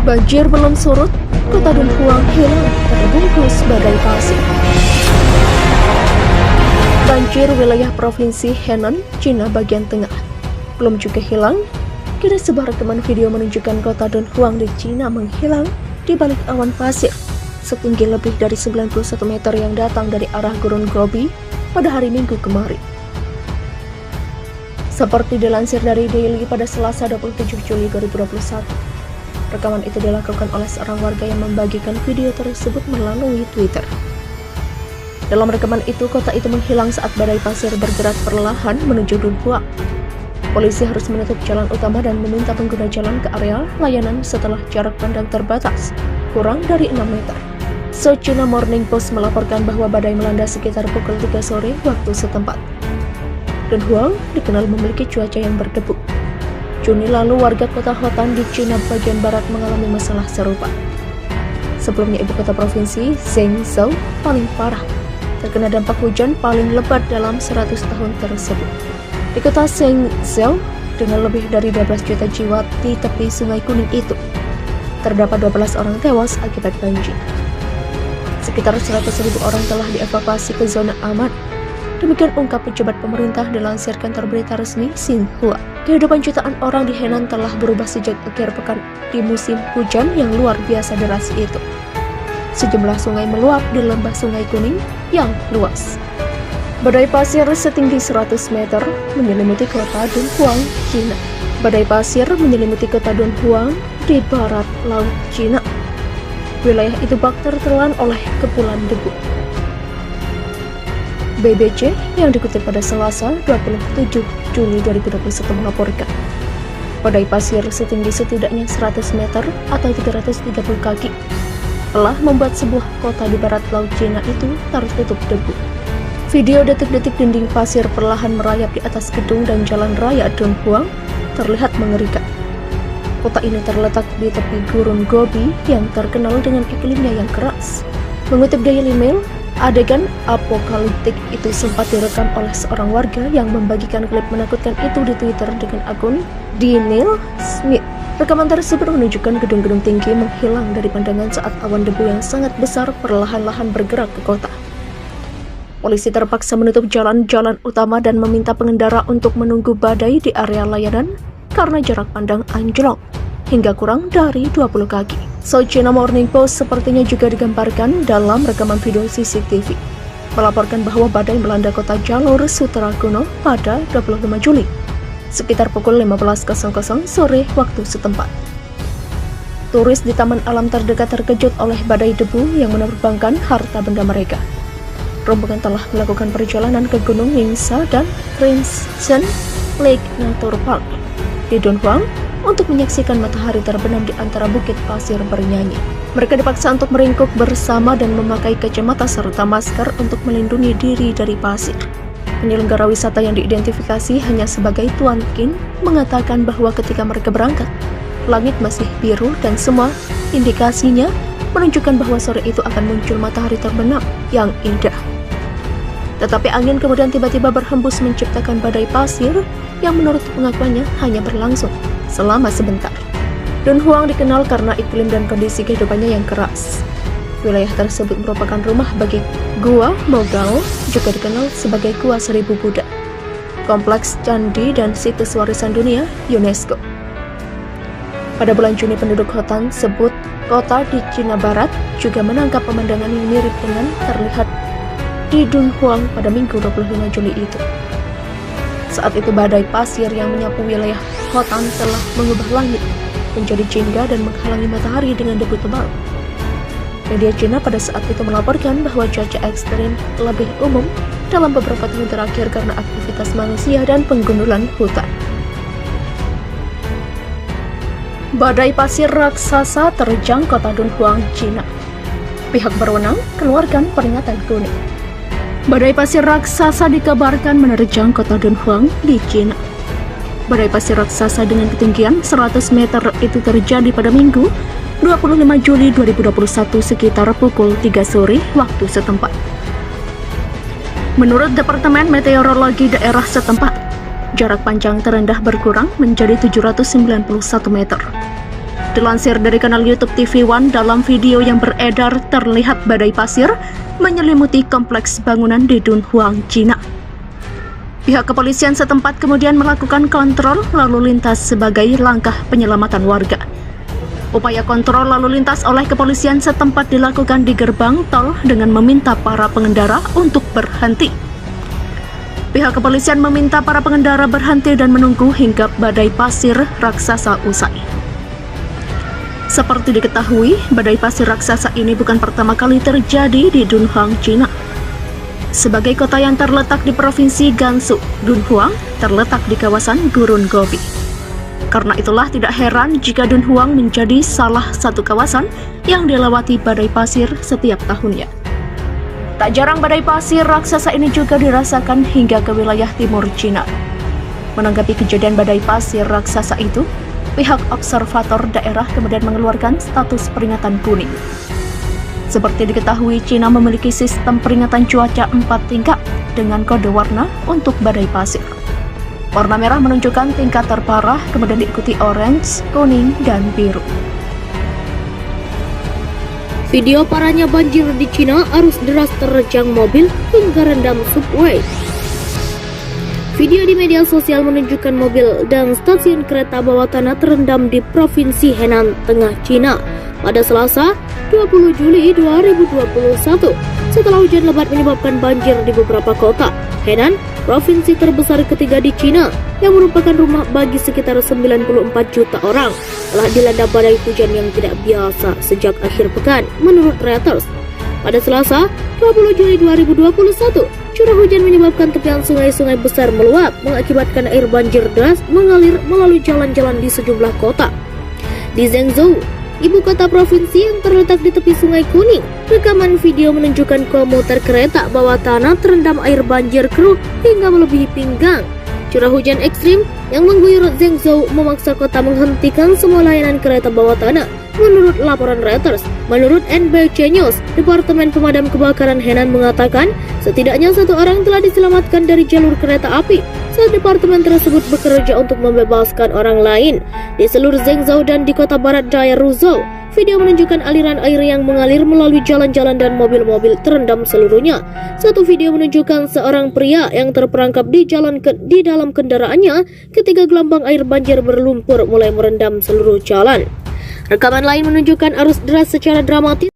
Banjir belum surut, kota Dunhuang hilang terbungkus badai pasir. Banjir wilayah Provinsi Henan, Cina bagian tengah belum juga hilang. Kini sebuah rekaman video menunjukkan kota Dunhuang di Cina menghilang di balik awan pasir setinggi lebih dari 91 meter yang datang dari arah Gurun Gobi pada hari Minggu kemarin. Seperti dilansir dari Daily pada Selasa 27 Juli 2021, rekaman itu dilakukan oleh seorang warga yang membagikan video tersebut melalui Twitter. Dalam rekaman itu, kota itu menghilang saat badai pasir bergerak perlahan menuju Dunhuang. Polisi harus menutup jalan utama dan meminta pengguna jalan ke area layanan setelah jarak pandang terbatas, kurang dari 6 meter. So China Morning Post melaporkan bahwa badai melanda sekitar pukul 3 sore waktu setempat. Dunhuang dikenal memiliki cuaca yang berdebu. Juni lalu, warga kota Hotan di Cina bagian barat mengalami masalah serupa. Sebelumnya, ibu kota provinsi Zhengzhou paling parah, terkena dampak hujan paling lebat dalam 100 tahun tersebut. Di kota Zhengzhou, dengan lebih dari 12 juta jiwa di tepi Sungai Kuning itu, terdapat 12 orang tewas akibat banjir. Sekitar 100.000 orang telah dievakuasi ke zona aman. Demikian ungkap pejabat pemerintah dilansir kantor berita resmi Xinhua. Kehidupan jutaan orang di Henan telah berubah sejak akhir pekan di musim hujan yang luar biasa deras itu. Sejumlah sungai meluap di lembah Sungai Kuning yang luas. Badai pasir setinggi 100 meter menyelimuti kota Dunhuang, Cina. Badai pasir menyelimuti kota Dunhuang di barat laut Cina. Wilayah itu bak tertelan oleh kepulan debu. BBC yang dikutip pada Selasa 27 Juli 2021 melaporkan, badai pasir setinggi setidaknya 100 meter atau 330 kaki telah membuat sebuah kota di barat laut Cina itu tertutup debu. Video detik-detik dinding pasir perlahan merayap di atas gedung dan jalan raya Dunhuang terlihat mengerikan. Kota ini terletak di tepi Gurun Gobi yang terkenal dengan iklimnya yang keras. Mengutip Daily Mail, adegan apokaliptik itu sempat direkam oleh seorang warga yang membagikan klip menakutkan itu di Twitter dengan akun Daniel Smith. Rekaman tersebut menunjukkan gedung-gedung tinggi menghilang dari pandangan saat awan debu yang sangat besar perlahan-lahan bergerak ke kota. Polisi terpaksa menutup jalan-jalan utama dan meminta pengendara untuk menunggu badai di area layanan karena jarak pandang anjlok hingga kurang dari 20 kaki. So China Morning Post sepertinya juga digambarkan dalam rekaman video CCTV, melaporkan bahwa badai melanda kota jalur Sutra kuno pada 25 Juli, sekitar pukul 15.00 sore waktu setempat. Turis di taman alam terdekat terkejut oleh badai debu yang menerbangkan harta benda mereka. Rombongan telah melakukan perjalanan ke Gunung Ningxia dan Crimson Lake Nature Park di Dunhuang untuk menyaksikan matahari terbenam di antara bukit pasir bernyanyi. Mereka dipaksa untuk meringkuk bersama dan memakai kacamata serta masker untuk melindungi diri dari pasir. Penyelenggara wisata yang diidentifikasi hanya sebagai Tuan Kin mengatakan bahwa ketika mereka berangkat, langit masih biru dan semua indikasinya menunjukkan bahwa sore itu akan muncul matahari terbenam yang indah. Tetapi angin kemudian tiba-tiba berhembus menciptakan badai pasir yang menurut pengakuannya hanya berlangsung selama sebentar. Dunhuang dikenal karena iklim dan kondisi kehidupannya yang keras. Wilayah tersebut merupakan rumah bagi Gua Mogao, juga dikenal sebagai Gua Seribu Buddha, kompleks candi dan situs warisan dunia UNESCO. Pada bulan Juni, penduduk Hotan sebut kota di Cina Barat juga menangkap pemandangan yang mirip dengan terlihat di Dunhuang pada Minggu 25 Juli itu. Saat itu badai pasir yang menyapu wilayah Hotan telah mengubah langit menjadi jingga dan menghalangi matahari dengan debu tebal. Media Cina pada saat itu melaporkan bahwa cuaca ekstrim lebih umum dalam beberapa tahun terakhir karena aktivitas manusia dan penggundulan hutan. Badai pasir raksasa terjang kota Dunhuang, Cina. Pihak berwenang keluarkan peringatan kuning. Badai pasir raksasa dikabarkan menerjang kota Dunhuang di Cina. Badai pasir raksasa dengan ketinggian 100 meter itu terjadi pada Minggu 25 Juli 2021 sekitar pukul 3 sore waktu setempat. Menurut Departemen Meteorologi daerah setempat, jarak panjang terendah berkurang menjadi 791 meter. Dilansir dari kanal YouTube TV One, dalam video yang beredar terlihat badai pasir menyelimuti kompleks bangunan di Dunhuang, Cina. Pihak kepolisian setempat kemudian melakukan kontrol lalu lintas sebagai langkah penyelamatan warga. Upaya kontrol lalu lintas oleh kepolisian setempat dilakukan di gerbang tol dengan meminta para pengendara untuk berhenti. Pihak kepolisian meminta para pengendara berhenti dan menunggu hingga badai pasir raksasa usai. Seperti diketahui, badai pasir raksasa ini bukan pertama kali terjadi di Dunhuang, Cina. Sebagai kota yang terletak di Provinsi Gansu, Dunhuang terletak di kawasan Gurun Gobi. Karena itulah tidak heran jika Dunhuang menjadi salah satu kawasan yang dilewati badai pasir setiap tahunnya. Tak jarang badai pasir raksasa ini juga dirasakan hingga ke wilayah timur Cina. Menanggapi kejadian badai pasir raksasa itu, pihak observator daerah kemudian mengeluarkan status peringatan kuning. Seperti diketahui, Cina memiliki sistem peringatan cuaca 4 tingkat dengan kode warna untuk badai pasir. Warna merah menunjukkan tingkat terparah, kemudian diikuti orange, kuning, dan biru. Video parahnya banjir di Cina, arus deras terjang mobil hingga rendam subway. Video di media sosial menunjukkan mobil dan stasiun kereta bawah tanah terendam di Provinsi Henan, Tengah Cina pada Selasa 20 Juli 2021 setelah hujan lebat menyebabkan banjir di beberapa kota. Henan, provinsi terbesar ketiga di Cina yang merupakan rumah bagi sekitar 94 juta orang, telah dilanda badai hujan yang tidak biasa sejak akhir pekan, menurut Reuters. Pada Selasa, 20 Juli 2021, curah hujan menyebabkan tepian sungai-sungai besar meluap, mengakibatkan air banjir deras mengalir melalui jalan-jalan di sejumlah kota. Di Zhengzhou, ibu kota provinsi yang terletak di tepi Sungai Kuning, rekaman video menunjukkan komuter kereta bawah tanah terendam air banjir keruh hingga melebihi pinggang. Curah hujan ekstrim yang mengguyur Zhengzhou memaksa kota menghentikan semua layanan kereta bawah tanah, menurut laporan Reuters. Menurut NBC News, Departemen Pemadam Kebakaran Henan mengatakan setidaknya 1 orang telah diselamatkan dari jalur kereta api saat departemen tersebut bekerja untuk membebaskan orang lain. Di seluruh Zhengzhou dan di kota barat daya Ruzhou, video menunjukkan aliran air yang mengalir melalui jalan-jalan dan mobil-mobil terendam seluruhnya. Satu video menunjukkan seorang pria yang terperangkap di dalam kendaraannya ketika gelombang air banjir berlumpur mulai merendam seluruh jalan. Rekaman lain menunjukkan arus deras secara dramatis